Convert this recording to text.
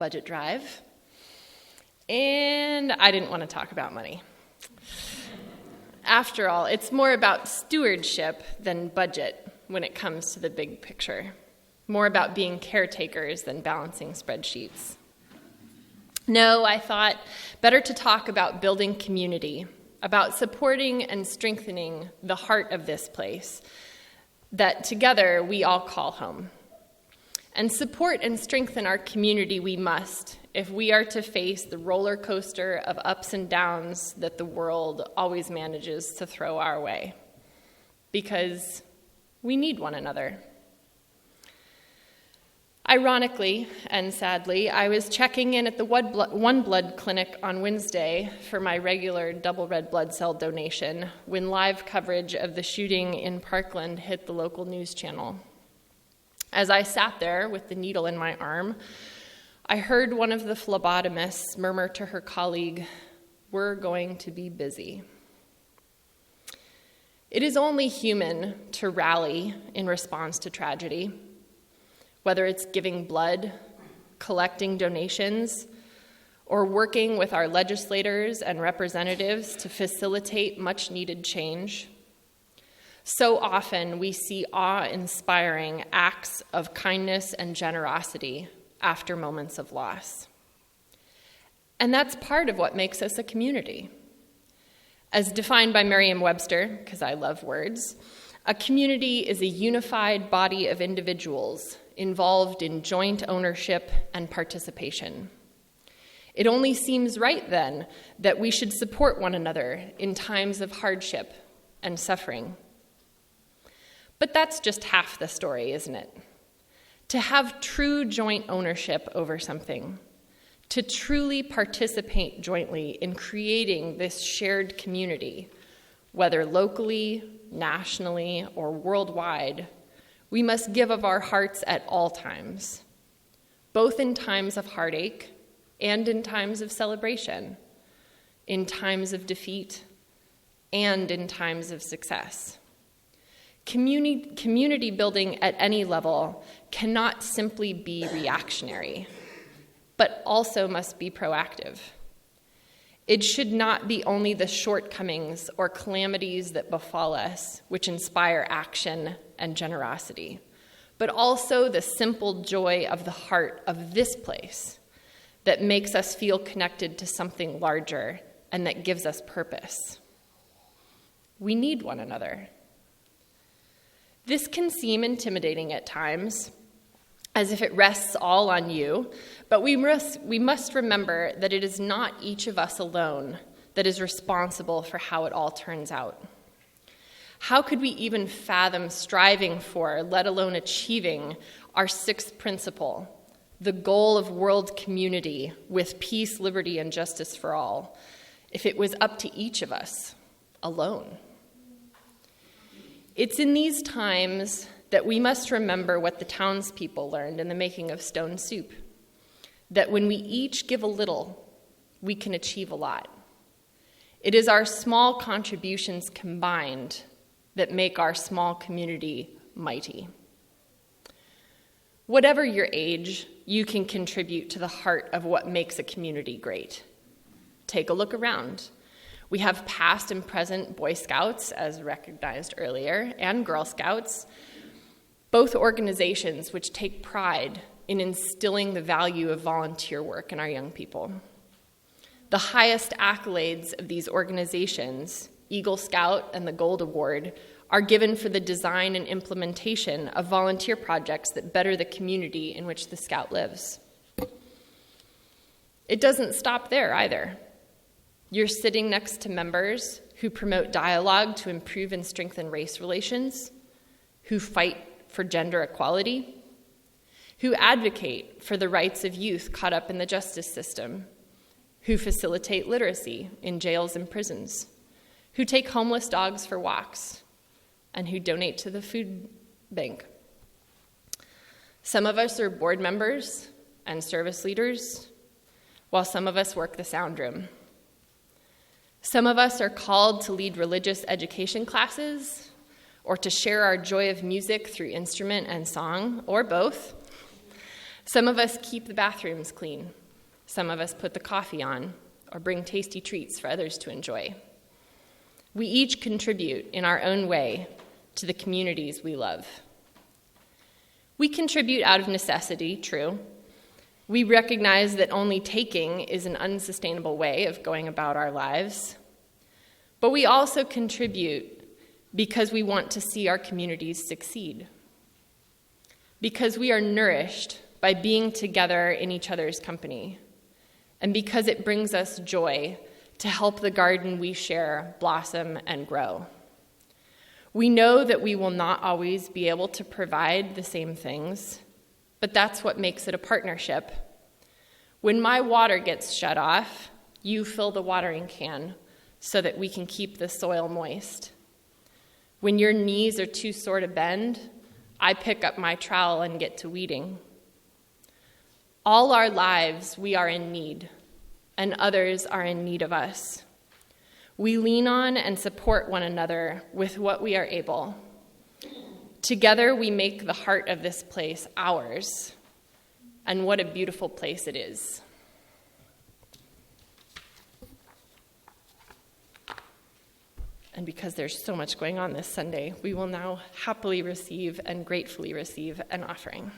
budget drive, and I didn't want to talk about money. After all, it's more about stewardship than budget when it comes to the big picture, more about being caretakers than balancing spreadsheets. No, I thought better to talk about building community, about supporting and strengthening the heart of this place that together we all call home. And support and strengthen our community we must if we are to face the roller coaster of ups and downs that the world always manages to throw our way. Because we need one another. Ironically and sadly, I was checking in at the One Blood clinic on Wednesday for my regular double red blood cell donation when live coverage of the shooting in Parkland hit the local news channel. As I sat there with the needle in my arm, I heard one of the phlebotomists murmur to her colleague, "We're going to be busy." It is only human to rally in response to tragedy, whether it's giving blood, collecting donations, or working with our legislators and representatives to facilitate much-needed change. So often we see awe-inspiring acts of kindness and generosity after moments of loss. And that's part of what makes us a community. As defined by Merriam-Webster, because I love words, a community is a unified body of individuals involved in joint ownership and participation. It only seems right then that we should support one another in times of hardship and suffering. But that's just half the story, isn't it? To have true joint ownership over something, to truly participate jointly in creating this shared community, whether locally, nationally, or worldwide, we must give of our hearts at all times, both in times of heartache and in times of celebration, in times of defeat and in times of success. Community building at any level cannot simply be reactionary, but also must be proactive. It should not be only the shortcomings or calamities that befall us which inspire action and generosity, but also the simple joy of the heart of this place that makes us feel connected to something larger and that gives us purpose. We need one another. This can seem intimidating at times, as if it rests all on you, but we must remember that it is not each of us alone that is responsible for how it all turns out. How could we even fathom striving for, let alone achieving, our sixth principle, the goal of world community with peace, liberty, and justice for all, if it was up to each of us alone? It's in these times that we must remember what the townspeople learned in the making of Stone Soup, that when we each give a little, we can achieve a lot. It is our small contributions combined that make our small community mighty. Whatever your age, you can contribute to the heart of what makes a community great. Take a look around. We have past and present Boy Scouts, as recognized earlier, and Girl Scouts, both organizations which take pride in instilling the value of volunteer work in our young people. The highest accolades of these organizations, Eagle Scout and the Gold Award, are given for the design and implementation of volunteer projects that better the community in which the Scout lives. It doesn't stop there either. You're sitting next to members who promote dialogue to improve and strengthen race relations, who fight for gender equality, who advocate for the rights of youth caught up in the justice system, who facilitate literacy in jails and prisons, who take homeless dogs for walks, and who donate to the food bank. Some of us are board members and service leaders, while some of us work the sound room. Some of us are called to lead religious education classes or to share our joy of music through instrument and song, or both. Some of us keep the bathrooms clean. Some of us put the coffee on or bring tasty treats for others to enjoy. We each contribute in our own way to the communities we love. We contribute out of necessity, true. We recognize that only taking is an unsustainable way of going about our lives. But we also contribute because we want to see our communities succeed. Because we are nourished by being together in each other's company. And because it brings us joy to help the garden we share blossom and grow. We know that we will not always be able to provide the same things, but that's what makes it a partnership. When my water gets shut off, you fill the watering can so that we can keep the soil moist. When your knees are too sore to bend, I pick up my trowel and get to weeding. All our lives we are in need, and others are in need of us. We lean on and support one another with what we are able. Together we make the heart of this place ours, and what a beautiful place it is. And because there's so much going on this Sunday, we will now happily receive and gratefully receive an offering.